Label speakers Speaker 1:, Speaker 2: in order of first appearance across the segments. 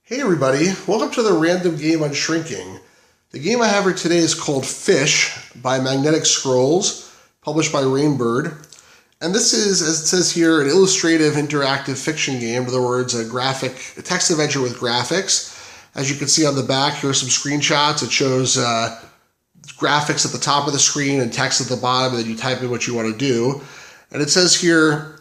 Speaker 1: Hey everybody, welcome to the random game Unshrinking. The game I have for today is called Fish by Magnetic Scrolls, published by Rainbird. And this is, as it says here, an illustrative interactive fiction game. In other words, a text adventure with graphics. As you can see on the back, here are some screenshots. It shows graphics at the top of the screen and text at the bottom, and then you type in what you want to do. And it says here,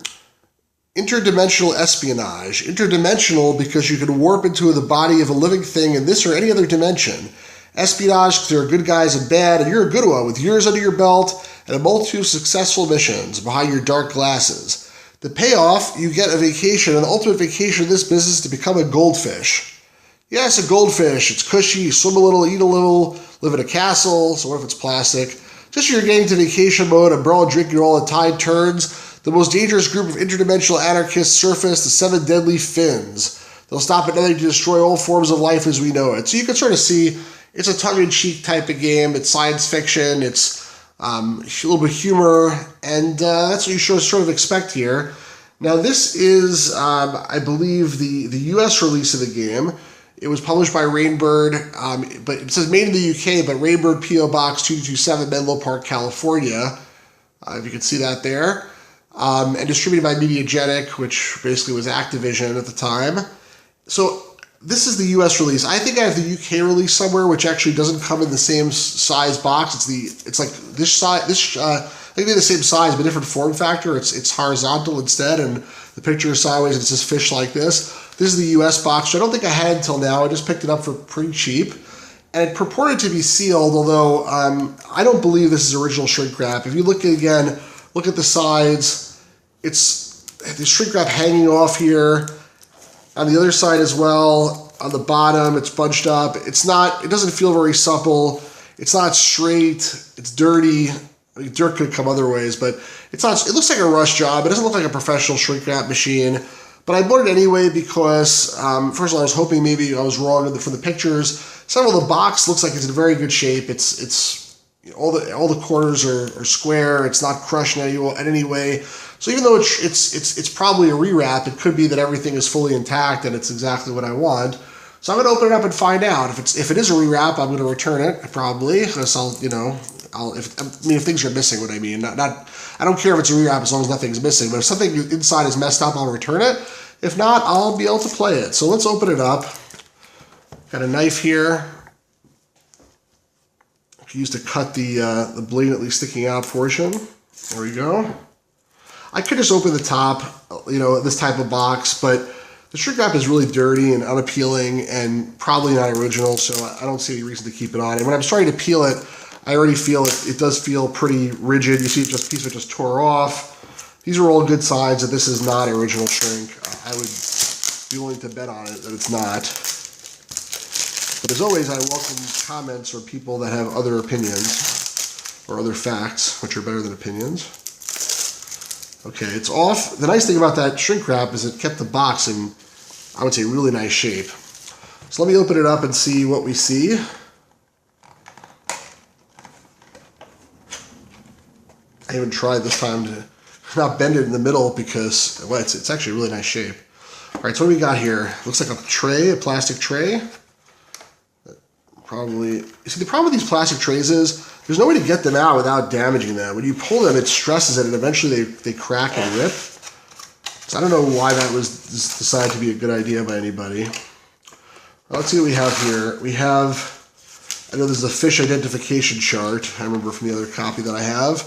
Speaker 1: interdimensional espionage. Interdimensional because you can warp into the body of a living thing in this or any other dimension. Espionage because there are good guys and bad, and you're a good one with years under your belt and a multitude of successful missions behind your dark glasses. The payoff, you get a vacation, an ultimate vacation in this business to become a goldfish. Yes, a goldfish. It's cushy, you swim a little, eat a little, live in a castle, so what if it's plastic? Just you're getting to vacation mode, umbrella drinking all the tide turns. The most dangerous group of interdimensional anarchists surface, the 7 deadly Finns. They'll stop at nothing to destroy all forms of life as we know it. So you can sort of see it's a tongue-in-cheek type of game. It's science fiction. It's a little bit of humor, and that's what you should sort of expect here. Now this is, I believe, the U.S. release of the game. It was published by Rainbird, but it says made in the UK, but Rainbird P.O. Box 2227, Menlo Park, California. If you can see that there. And distributed by Mediagenic, which basically was Activision at the time. So this is the US release. I think I have the UK release somewhere, which actually doesn't come in the same size box. It's like this size. I think they're the same size, but different form factor. It's horizontal instead, and the picture is sideways, and it says fish like this. This is the US box, which I don't think I had until now. I just picked it up for pretty cheap. And it purported to be sealed, although I don't believe this is original shrink wrap. If you look at the sides, it's the shrink wrap hanging off here. On the other side as well, on the bottom, it's bunched up. It doesn't feel very supple. It's not straight. It's dirty. I mean, dirt could come other ways, but it's not. It looks like a rush job. It doesn't look like a professional shrink wrap machine. But I bought it anyway because, first of all, I was hoping maybe I was wrong from the pictures. Some of the box looks like it's in very good shape. It's all the corners are square. It's not crushed in any way. So even though it's probably a rewrap, it could be that everything is fully intact and it's exactly what I want. So I'm going to open it up and find out. If it is a rewrap, I'm going to return it probably, because if things are missing, what I mean. I don't care if it's a rewrap as long as nothing's missing. But if something inside is messed up, I'll return it. If not, I'll be able to play it. So let's open it up. Got a knife here. I can use to cut the blatantly sticking out portion. There we go. I could just open the top, this type of box, but the shrink wrap is really dirty and unappealing and probably not original, so I don't see any reason to keep it on. And when I'm starting to peel it, I already feel it does feel pretty rigid. You see a piece of it just tore off. These are all good signs that this is not original shrink. I would be willing to bet on it that it's not. But as always, I welcome comments from people that have other opinions or other facts, which are better than opinions. Okay, it's off. The nice thing about that shrink wrap is it kept the box in, I would say, really nice shape. So let me open it up and see what we see. I even tried this time to not bend it in the middle because, well, it's actually a really nice shape. All right, so what do we got here? Looks like a tray, a plastic tray. You see, the problem with these plastic trays is there's no way to get them out without damaging them. When you pull them, it stresses it, and eventually they crack and rip. So I don't know why that was decided to be a good idea by anybody. Well, let's see what we have here. I know this is a fish identification chart. I remember from the other copy that I have.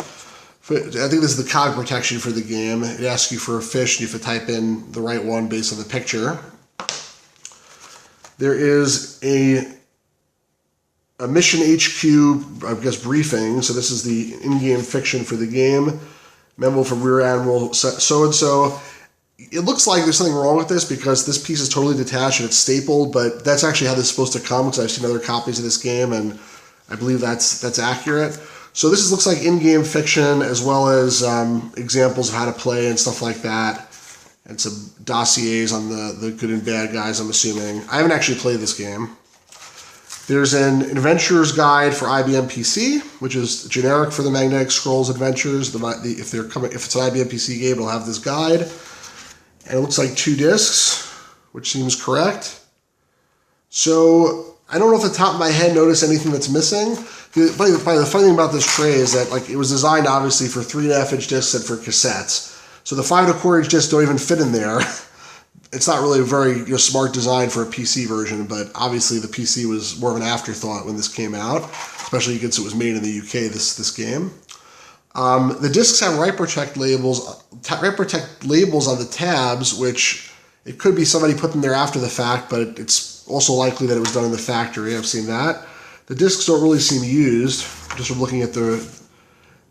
Speaker 1: I think this is the cog protection for the game. It asks you for a fish, and you have to type in the right one based on the picture. There is a Mission HQ, I guess, briefing. So this is the in-game fiction for the game. Memo from Rear Admiral so-and-so. It looks like there's something wrong with this because this piece is totally detached and it's stapled, but that's actually how this is supposed to come because I've seen other copies of this game and I believe that's accurate. So this looks like in-game fiction as well as examples of how to play and stuff like that. And some dossiers on the good and bad guys, I'm assuming. I haven't actually played this game. There's an adventurer's guide for IBM PC, which is generic for the Magnetic Scrolls adventures. If it's an IBM PC game, it'll have this guide. And it looks like 2 discs, which seems correct. So I don't know off the top of my head notice anything that's missing. The funny thing about this tray is that like it was designed obviously for 3.5-inch discs and for cassettes. So the 5 1/4-inch discs don't even fit in there. It's not really a very smart design for a PC version, but obviously the PC was more of an afterthought when this came out, especially because it was made in the UK, this game. The discs have write protect labels on the tabs, which it could be somebody put them there after the fact, but it's also likely that it was done in the factory. I've seen that. The discs don't really seem used. Just from looking at the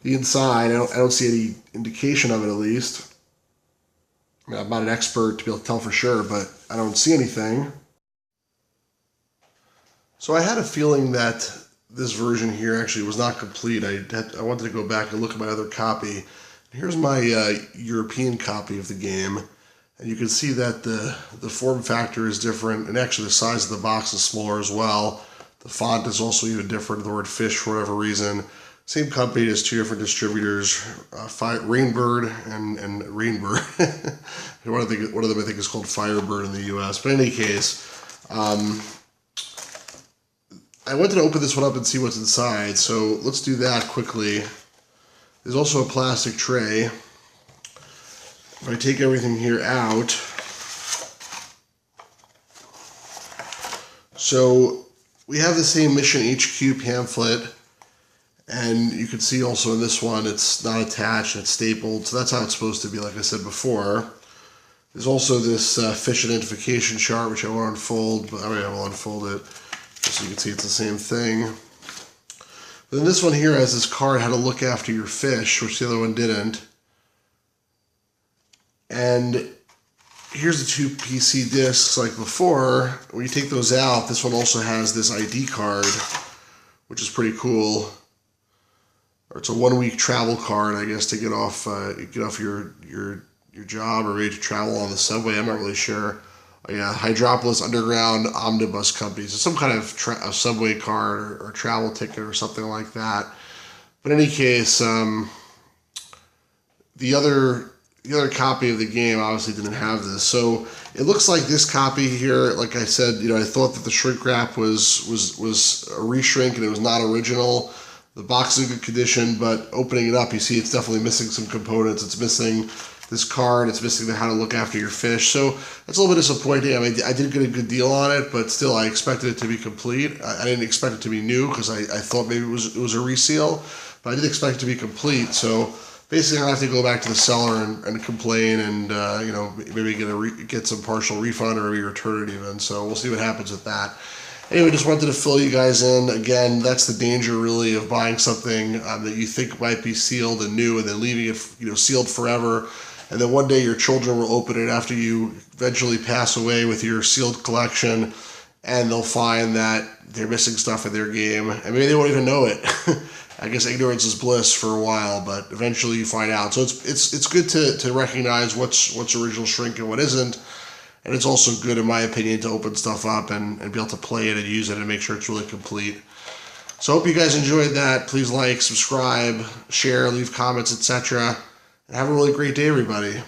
Speaker 1: inside, I don't see any indication of it, at least. I mean, I'm not an expert to be able to tell for sure, but I don't see anything. So I had a feeling that this version here actually was not complete. I wanted to go back and look at my other copy. Here's my European copy of the game, and you can see that the form factor is different, and actually the size of the box is smaller as well. The font is also even different, the word fish for whatever reason. Same company, just 2 different distributors, Rainbird and Rainbird. One of them I think is called Firebird in the US. But in any case, I wanted to open this one up and see what's inside. So let's do that quickly. There's also a plastic tray. If I take everything here out, so we have the same Mission HQ pamphlet. And you can see also in this one, it's not attached, it's stapled. So that's how it's supposed to be, like I said before. There's also this fish identification chart, which I won't unfold, but I will unfold it. Just so you can see it's the same thing. But then this one here has this card, how to look after your fish, which the other one didn't. And here's the 2 PC discs like before. When you take those out, this one also has this ID card, which is pretty cool. Or it's a 1-week travel card, I guess, to get off your job or ready to travel on the subway. I'm not really sure. Yeah, Hydropolis Underground Omnibus Company. So some kind of a subway card or travel ticket or something like that. But in any case, the other copy of the game obviously didn't have this. So it looks like this copy here, like I said, I thought that the shrink wrap was a reshrink and it was not original. The box is in good condition, but opening it up, you see it's definitely missing some components. It's missing this card. It's missing the how to look after your fish. So that's a little bit disappointing. I mean, I did get a good deal on it, but still, I expected it to be complete. I didn't expect it to be new because I thought maybe it was a reseal, but I did expect it to be complete. So basically, I have to go back to the seller and complain, and maybe get some partial refund or maybe return it even. So we'll see what happens with that. Anyway, just wanted to fill you guys in. Again, that's the danger really of buying something that you think might be sealed and new and then leaving it sealed forever. And then one day your children will open it after you eventually pass away with your sealed collection, and they'll find that they're missing stuff in their game. And maybe they won't even know it. I guess ignorance is bliss for a while, but eventually you find out. So it's good to recognize what's original shrink and what isn't. And it's also good, in my opinion, to open stuff up and be able to play it and use it and make sure it's really complete. So I hope you guys enjoyed that. Please like, subscribe, share, leave comments, etc. And have a really great day, everybody.